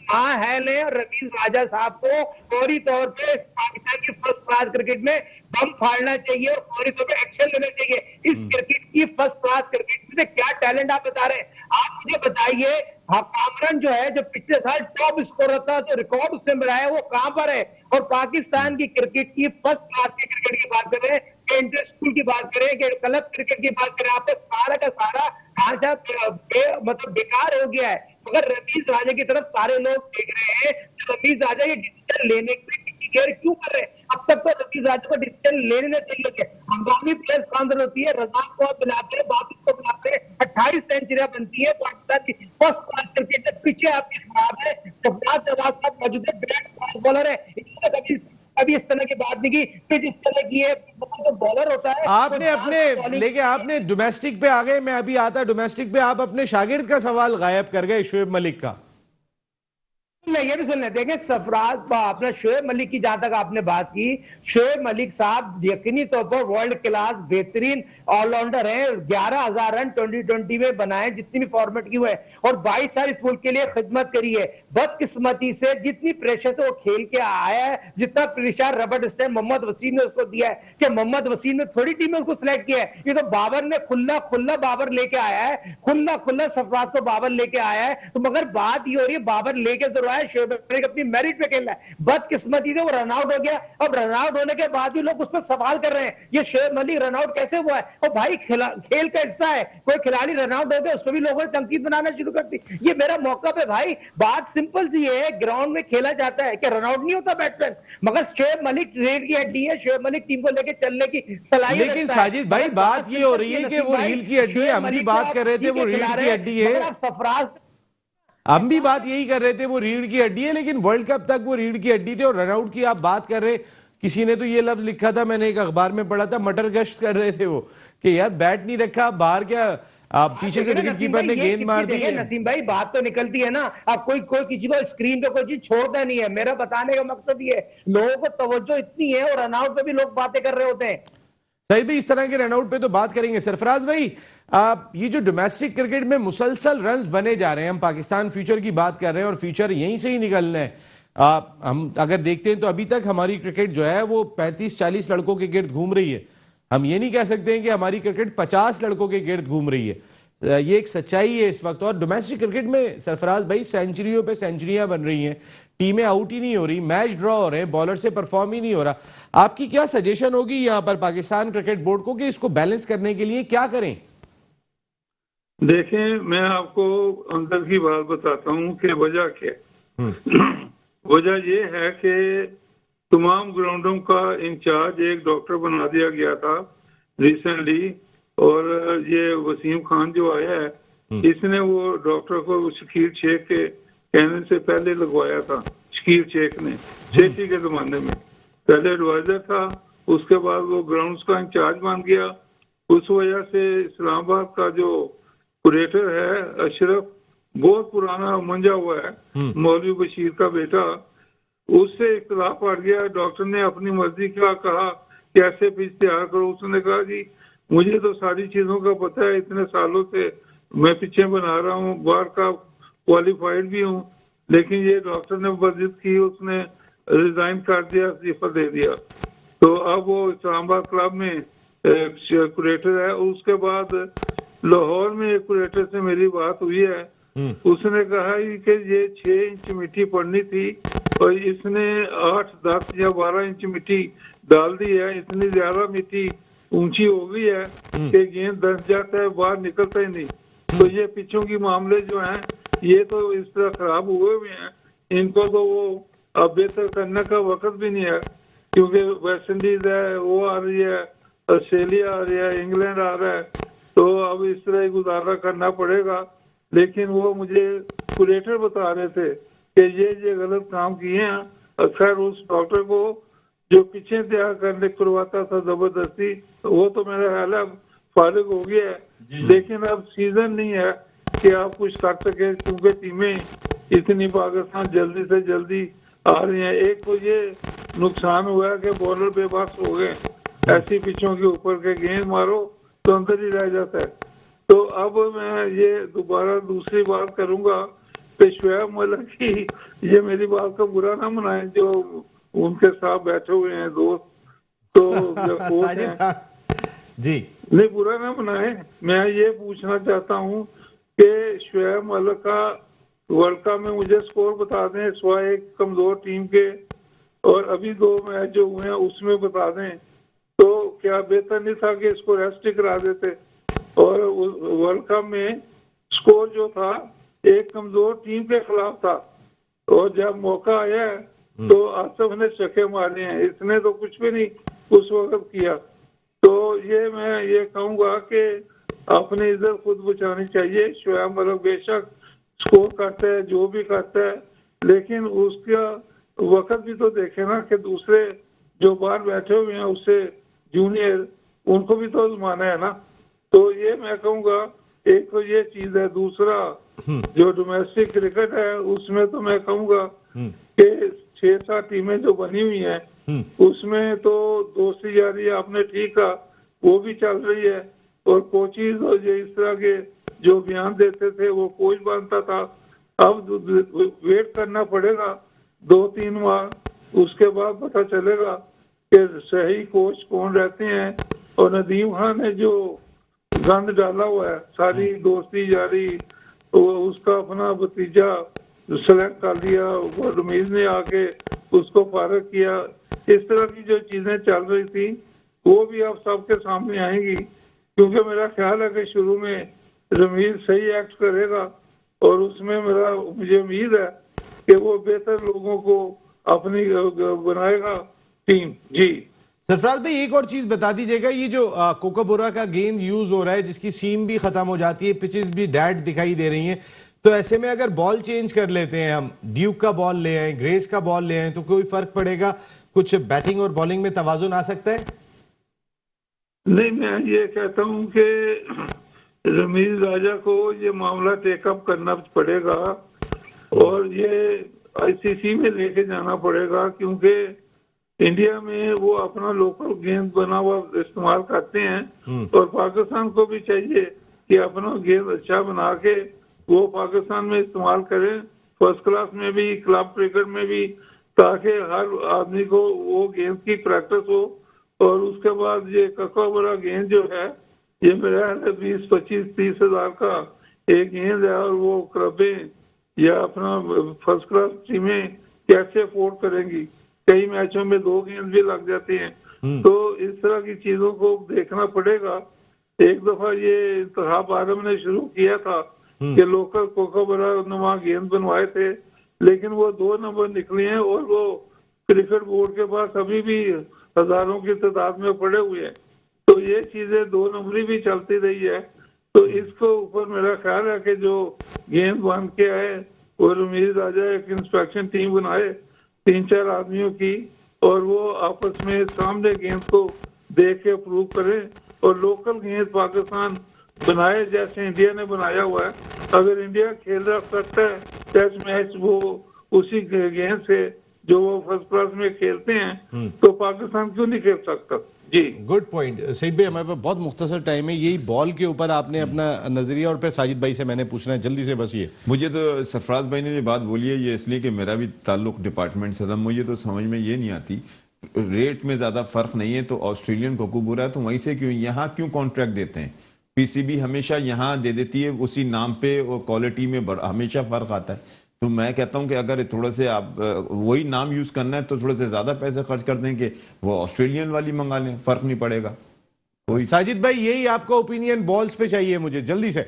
ने और रमीज राजा साहब को फौरी तौर पे पाकिस्तान की फर्स्ट क्लास क्रिकेट में दम फाड़ना चाहिए और फौरी तौर पे एक्शन लेना चाहिए। इस क्रिकेट की फर्स्ट क्लास क्रिकेट में क्या टैलेंट आप बता रहे हैं? आप मुझे बताइए, हाँ, कामरान जो है, जो पिछले साल टॉप स्कोरर था, जो रिकॉर्ड उसने बनाया, वो कहां पर है? और पाकिस्तान की क्रिकेट की फर्स्ट क्लास की क्रिकेट की बात करें, कि इंटर स्कूल की बात करें, कि क्लब क्रिकेट की बात करें, आपका सारा का सारा ढांचा मतलब बेकार हो गया है। मगर रमीज राजा की तरफ सारे लोग देख रहे हैं, रमीज राजा ये डिसीजन लेने के केयर क्यों कर रहे हैं? अब तक तो रमीज राजा को डिसीजन लेने नहीं चाहिए थे। हंगामी प्रेस कॉन्फ्रेंस होती है, रजाक को बुलाते हैं, बासित को बुलाते हैं, 28 सेंचुरियां बनती है पाकिस्तान की फर्स्ट क्लास क्रिकेट में। पीछे आपकी खराब है, शहबाज नवाज साहब मौजूद है, ग्रेट फास्ट बॉलर है, इन्होंने कभी इस तरह की बात नहीं की। फिर इस तरह की है, जो बॉलर होता है आपने अपने लेके आपने डोमेस्टिक पे आ गए, मैं अभी आता डोमेस्टिक पे, आप अपने शागिर्द का सवाल गायब कर गए, शोएब मलिक का। ये भी सुन लें, देखें सरफराज अपना शोएब मलिक की जहां तक आपने बात की, शोएब मलिक साहब यकीनी तौर पर वर्ल्ड क्लास बेहतरीन ऑलराउंडर है। 11,000 रन 2020 में बनाए, जितनी भी फॉर्मेट की हुए, और 22 साल इस मुल्क के लिए खिदमत करी है। बदकिस्मती से जितनी प्रेशर से वो खेल के आया है, जितना pressure rubber stamp Mohammad Waseem ने उसको दिया है, कि मोहम्मद वसीम ने थोड़ी टीम में उसको सिलेक्ट किया है, ये तो बाबर ने खुला खुला बाबर लेके आया है, खुला खुला सरफराज को बाबर लेके आया है। तो मगर बात ये हो रही है, बाबर लेके जरूर आया, शोएब मलिक अपनी मेरिट पे खेल रहा है, बदकिस्मती से वो रन आउट हो गया। अब रन आउट होने के बाद भी लोग उस पर सवाल कर रहे हैं, ये शोएब मलिक रन आउट कैसे हुआ है? और भाई खेल का हिस्सा है, कोई खिलाड़ी रन आउट हो गया, उसको भी लोगों ने तंकीद बनाना शुरू कर दी। ये मेरा मौका पे भाई, बात सिंपल सी है, ग्राउंड में खेला जाता है, कि रन आउट नहीं होता बैट्समैन, मगर शोएब मलिक रीढ़ की हड्डी है, शोएब मलिक टीम को लेकर चलने की सलाहियत। लेकिन साजिद भाई, बात ये हो रही है कि वो रीढ़ की हड्डी है, हम भी बात कर रहे थे वो रीढ़ की हड्डी है, सरफराज हम भी बात यही कर रहे थे वो रीढ़ की हड्डी है, लेकिन वर्ल्ड कप तक वो रीढ़ की हड्डी थे। और रनआउट की आप बात कर रहे, किसी ने तो ये लफ्ज लिखा था, मैंने एक अखबार में पढ़ा था, मटर गश्त कर रहे थे वो, कि यार बैट नहीं रखा बाहर, क्या आप पीछे से विकेट कीपर ने गेंद मार दी है। नसीम भाई, बात तो निकलती है ना, अब कोई किसी को स्क्रीन पे कोई चीज छोड़ता नहीं है। मेरा बताने का मकसद ये है, लोगों को तवज्जो इतनी है और रनआउट पे भी लोग बातें कर रहे होते हैं। सही भी, इस तरह के रनआउट पे तो बात करेंगे। सरफराज भाई, आप ये जो डोमेस्टिक क्रिकेट में मुसलसल रन्स बने जा रहे हैं, हम पाकिस्तान फ्यूचर की बात कर रहे हैं और फ्यूचर यहीं से ही निकलना है। हम अगर देखते हैं तो अभी तक हमारी क्रिकेट जो है वो 35-40 लड़कों के गिर्द घूम रही है। हम ये नहीं कह सकते हैं कि हमारी क्रिकेट 50 लड़कों के गिर्द घूम रही है। ये एक सच्चाई है इस वक्त। और डोमेस्टिक क्रिकेट में सरफराज भाई, सेंचुरियों पे सेंचुरियां बन रही हैं, टीमें आउट ही नहीं हो रही, मैच ड्रॉ हो रहे हैं, बॉलर से परफॉर्म ही नहीं हो रहा। आपकी क्या सजेशन होगी यहाँ पर पाकिस्तान क्रिकेट बोर्ड को कि इसको बैलेंस करने के लिए क्या करें? देखें, मैं आपको अंदर की बात बताता हूँ कि वजह क्या। वजह ये है कि तमाम ग्राउंडों का इंचार्ज एक डॉक्टर बना दिया गया था रिसेंटली, और ये वसीम खान जो आया है, इसने वो डॉक्टर को शकील शेख के कहने से पहले लगवाया था। शकील शेख ने शेखी के जमाने में पहले एडवाइजर था, उसके बाद वो ग्राउंड्स का इंचार्ज बन गया। उस वजह से इस्लामाबाद का जो कुरेटर है अशरफ, बहुत पुराना मंजा हुआ है, मौलवी बशीर का बेटा, उससे इख्तलाफ पड़ गया। डॉक्टर ने अपनी मर्जी का कहा कैसे पिच तैयार करो, उसने कहा जी मुझे तो सारी चीजों का पता है, इतने सालों से मैं पिचें बना रहा हूँ, बाहर का क्वालिफाइड भी हूँ। लेकिन ये डॉक्टर ने वर्जित की, उसने रिजाइन कर दिया, इस्तीफा दे दिया। तो अब वो इस्लामाबाद क्लब में कुरेटर है। उसके बाद लाहौर में एक कुरेटर से मेरी बात हुई है, उसने कहा कि ये 6 इंच मिट्टी पड़नी थी और इसने 8, 10 या 12 इंच मिट्टी डाल दी है। इतनी ज्यादा मिट्टी ऊंची हो गई है कि गेंद धंस जाता है, बाहर निकलता ही नहीं। तो ये पिचों के मामले जो हैं, ये तो इस तरह खराब हुए हुए हैं, इनको तो वो अब बेहतर करने का वक्त भी नहीं है, क्योंकि वेस्ट इंडीज है, वो आ रही है, ऑस्ट्रेलिया आ रही है, इंग्लैंड आ रहा है, तो अब इस तरह ही गुजारा करना पड़ेगा। लेकिन वो मुझे कुरेटर बता रहे थे कि ये गलत काम किए हैं। खैर, उस डॉक्टर को जो पीछे तैयार करने करवाता था जबरदस्ती, वो तो मेरा ख्याल है फारिग हो गया है। लेकिन अब सीजन नहीं है कि आप कुछ कर सके, क्योंकि टीमें इतनी पाकिस्तान जल्दी से जल्दी आ रही हैं। एक तो ये नुकसान हुआ है कि बॉलर बेबस हो गए, ऐसी पिचों के ऊपर के गेंद मारो तो अंदर ही रह जाता है। तो अब मैं ये दोबारा दूसरी बात करूंगा कि शोएब मलिक की, ये मेरी बात का बुरा ना मनाएं जो उनके साथ बैठे हुए हैं दोस्त, तो कोच हैं जी, नहीं बुरा ना मनाए। मैं ये पूछना चाहता हूँ कि शोएब मलिक का वर्ल्ड कप में मुझे स्कोर बता दें, सिवाय एक कमजोर टीम के, और अभी 2 मैच जो हुए हैं उसमें बता दें। तो क्या बेहतर नहीं था कि इसको रेस्ट करा देते? और वर्ल्ड कप में स्कोर जो था एक कमजोर टीम के खिलाफ था, और जब मौका आया तो आसिफ ने छक्के मारे हैं, इसने तो कुछ भी नहीं उस वक्त किया। तो ये मैं ये कहूंगा कि अपनी इज्जत खुद बचानी चाहिए। शोएब मलिक बेशक स्कोर करता है, जो भी करता है, लेकिन उसका वक्त भी तो देखे ना कि दूसरे जो बाहर बैठे हुए हैं उससे जूनियर, उनको भी तो आजमाना है ना। तो ये मैं कहूंगा, एक तो ये चीज है। दूसरा जो डोमेस्टिक क्रिकेट है उसमें तो मैं कहूंगा कि 6-7 टीमें जो बनी हुई हैं उसमें तो दोस्ती यारी आपने ठीक कहा, वो भी चल रही है। और कोचिज और जो इस तरह के जो बयान देते थे वो कोच बनता था। अब वेट करना पड़ेगा 2-3 माह, उसके बाद पता चलेगा कि सही कोच कौन रहते हैं। और नदीम खान ने जो गंद डाला हुआ है, सारी दोस्ती यारी, उसका अपना भतीजा सेलेक्ट कर लिया, वो रमीज ने आके उसको फारग किया, इस तरह की जो चीजें चल रही थी वो भी अब सबके सामने आएंगी। क्योंकि मेरा ख्याल है कि शुरू में रमीज सही एक्ट करेगा, और उसमें मुझे उम्मीद है कि वो बेहतर लोगों को अपनी बनाएगा टीम। जी सरफराज भाई, एक और चीज बता दीजिएगा, ये जो कोकोबोरा का गेंद यूज हो रहा है जिसकी सीम भी खत्म हो जाती है, पिचेस भी डेड दिखाई दे रही हैं, तो ऐसे में अगर बॉल चेंज कर लेते हैं, हम ड्यूक का बॉल ले आए, ग्रेस का बॉल ले आए, तो कोई फर्क पड़ेगा? कुछ बैटिंग और बॉलिंग में तवाजुन आ सकता है? नहीं, मैं ये कहता हूँ कि रमीज राजा को ये मामला टेकअप करना पड़ेगा और ये आईसीसी में लेके जाना पड़ेगा, क्योंकि इंडिया में वो अपना लोकल गेंद बना हुआ इस्तेमाल करते हैं, और पाकिस्तान को भी चाहिए कि अपना गेंद अच्छा बना के वो पाकिस्तान में इस्तेमाल करें, फर्स्ट क्लास में भी, क्लब क्रिकेट में भी, ताकि हर आदमी को वो गेंद की प्रैक्टिस हो। और उसके बाद ये कोकोबोरा गेंद जो है, ये मेरा 20-25-30 हजार का एक गेंद है, और वो क्लबें या अपना फर्स्ट क्लास टीमें कैसे अफोर्ड करेंगी? कई मैचों में 2 गेंद भी लग जाती हैं। तो इस तरह की चीजों को देखना पड़ेगा। एक दफा ये इंतखाब आलम ने शुरू किया था कि लोकल कोकोबोरा नुमा गेंद बनवाए थे, लेकिन वो 2 नंबर निकले हैं, और वो क्रिकेट बोर्ड के पास अभी भी हजारों की तादाद में पड़े हुए हैं। तो ये चीजें 2 नंबरी भी चलती रही है। तो इसको ऊपर मेरा ख्याल है कि जो गेंद बन के आए, वो रमीज राजा एक इंस्पेक्शन टीम बनाए 3-4 आदमियों की, और वो आपस में सामने गेंद को देख के अप्रूव करें, और लोकल गेंद पाकिस्तान बनाए जैसे इंडिया ने बनाया हुआ है। अगर इंडिया खेल रहा सकता है टेस्ट मैच वो उसी गेंद से जो वो फर्स्ट क्लास में खेलते हैं, तो पाकिस्तान क्यों नहीं खेल सकता? जी गुड पॉइंट सईद भाई, हमारे पास बहुत मुख्तसर टाइम है, यही बॉल के ऊपर आपने अपना नजरिया, और फिर साजिद भाई से मैंने पूछना है जल्दी से बस ये। मुझे तो सरफराज भाई ने जो बात बोली है, ये इसलिए कि मेरा भी ताल्लुक डिपार्टमेंट से था, मुझे तो समझ में ये नहीं आती। रेट में ज्यादा फर्क नहीं है, तो ऑस्ट्रेलियन कोकोबोरा है तो वहीं से क्यों, यहाँ क्यों कॉन्ट्रैक्ट देते हैं? पीसीबी हमेशा यहाँ दे देती है उसी नाम पे, और क्वालिटी में हमेशा फर्क आता है। तो मैं कहता हूं कि अगर थोड़ा से आप वही नाम यूज करना है तो थोड़े से ज्यादा पैसे खर्च कर दें कि वो ऑस्ट्रेलियन वाली मंगा लें, फर्क नहीं पड़ेगा कोई। साजिद भाई, यही आपका ओपिनियन बॉल्स पे चाहिए मुझे जल्दी से।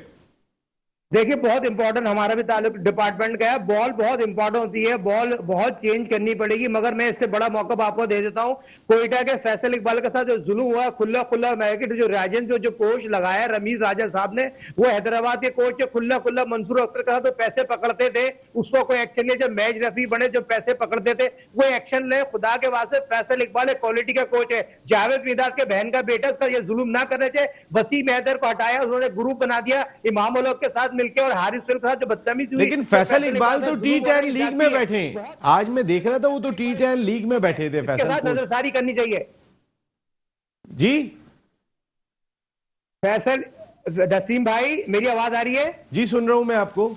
देखिए, बहुत इंपॉर्टेंट, हमारा भी ताल्लुक डिपार्टमेंट का है, बॉल बहुत इंपॉर्टेंट होती है, बॉल बहुत चेंज करनी पड़ेगी। मगर मैं इससे बड़ा मौका आपको दे देता हूं, कोयटा के फैसल इकबाल के साथ जो जुल्म हुआ, खुला खुला मैकेट जो राजेंद्र जो कोच लगाया रमीज राजा साहब ने, वो हैदराबाद के कोच खुला खुला मंसूर अख्तर के साथ तो पैसे पकड़ते थे, उसको कोई एक्शन नहीं। जब मैच रेफरी बने, जो पैसे पकड़ते थे वो एक्शन ले। खुदा के वास्ते फैसल इकबाल एक क्वालिटी का कोच है, जावेद मिदास के बहन का बेटा, उसका ये जुल्म ना करने चाहिए। वसीम हैदर को हटाया, उन्होंने ग्रुप बना दिया इमाम उल-हक के साथ मिलकर, और हारिस के साथ जो बदतमीजी हुई। लेकिन फैसल इकबाल तो T10 लीग में बैठे हैं, आज मैं देख रहा था वो तो T10 लीग में बैठे थे। फैसल कोच नजरसारी करनी चाहिए जी। फैसल, नसीम भाई मेरी आवाज आ रही है? जी सुन रहा हूं मैं आपको।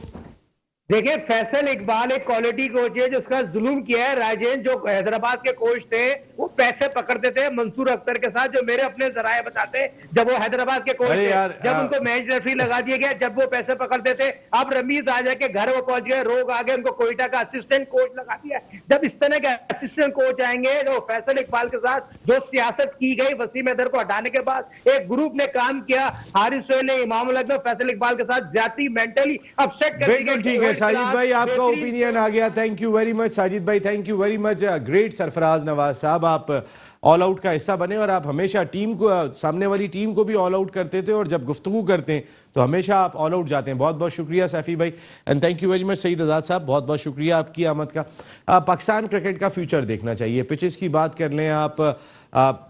देखिए फैसल इकबाल एक क्वालिटी कोच है जो उसका जुल्म किया है। राजेंद्र जो हैदराबाद के कोच थे वो पैसे पकड़ते थे मंसूर अख्तर के साथ, जो मेरे अपने जराए बताते हैं जब वो हैदराबाद के कोच अरे थे, यार, जब उनको मैच रेफरी लगा दिया गया, जब वो पैसे पकड़ते थे। अब रमीज राजा के घर वो पहुंच गए, रोग आ गए, उनको कोयटा का असिस्टेंट कोच लगा दिया। जब इस तरह के असिस्टेंट कोच आएंगे जो फैसल इकबाल के साथ जो सियासत की गई वसीम हैदर को हटाने के बाद एक ग्रुप ने काम किया, हारिस सोहेल ने इमाम उल फैसल इकबाल के साथ जाती मेंटली अपसेट कर बिल्कुल ठीक है साजिद भाई, आपका ओपिनियन आ गया। Thank you very much Sajid bhai, thank you very much. Great Sarfaraz Nawaz sahab, आप ऑल आउट का हिस्सा बने और आप हमेशा टीम को, सामने वाली टीम को भी ऑल आउट करते थे और जब गुफ्तगू करते हैं तो हमेशा आप ऑल आउट जाते हैं। बहुत बहुत शुक्रिया Saifi bhai and thank you very much Saeed Azad sahab, बहुत बहुत शुक्रिया आपकी आमद का। पाकिस्तान क्रिकेट का फ्यूचर देखना चाहिए। पिचेस की बात कर लें आप,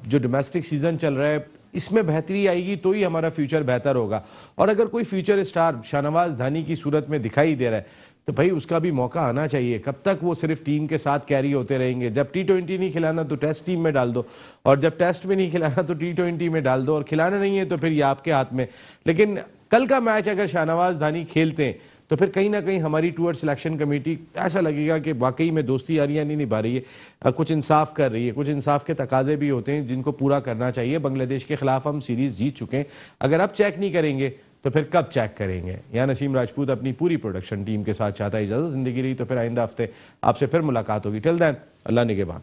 जो डोमेस्टिक सीजन चल रहा है इसमें बेहतरी आएगी तो ही हमारा फ्यूचर बेहतर होगा। और अगर कोई फ्यूचर स्टार शाहनवाज धानी की सूरत में दिखाई दे रहा है तो भाई उसका भी मौका आना चाहिए। कब तक वो सिर्फ टीम के साथ कैरी होते रहेंगे? जब T20 नहीं खिलाना तो टेस्ट टीम में डाल दो, और जब टेस्ट में नहीं खिलाना तो T20 में डाल दो, और खिलाना नहीं है तो फिर ये आपके हाथ में। लेकिन कल का मैच अगर शाहनवाज धानी खेलते हैं तो फिर कहीं ना कहीं हमारी टूअर्ड सिलेक्शन कमेटी ऐसा लगेगा कि वाकई में दोस्ती यारियां नहीं निभा रही है, कुछ इंसाफ कर रही है। कुछ इंसाफ के तकाजे भी होते हैं जिनको पूरा करना चाहिए। बांग्लादेश के खिलाफ हम सीरीज जीत चुके हैं, अगर अब चेक नहीं करेंगे तो फिर कब चेक करेंगे? या नसीम राजपूत अपनी पूरी प्रोडक्शन टीम के साथ चाहता है इजाजत। जिंदगी रही तो फिर आइंदा हफ्ते आपसे फिर मुलाकात होगी। टिल देन अल्लाह निगहबान।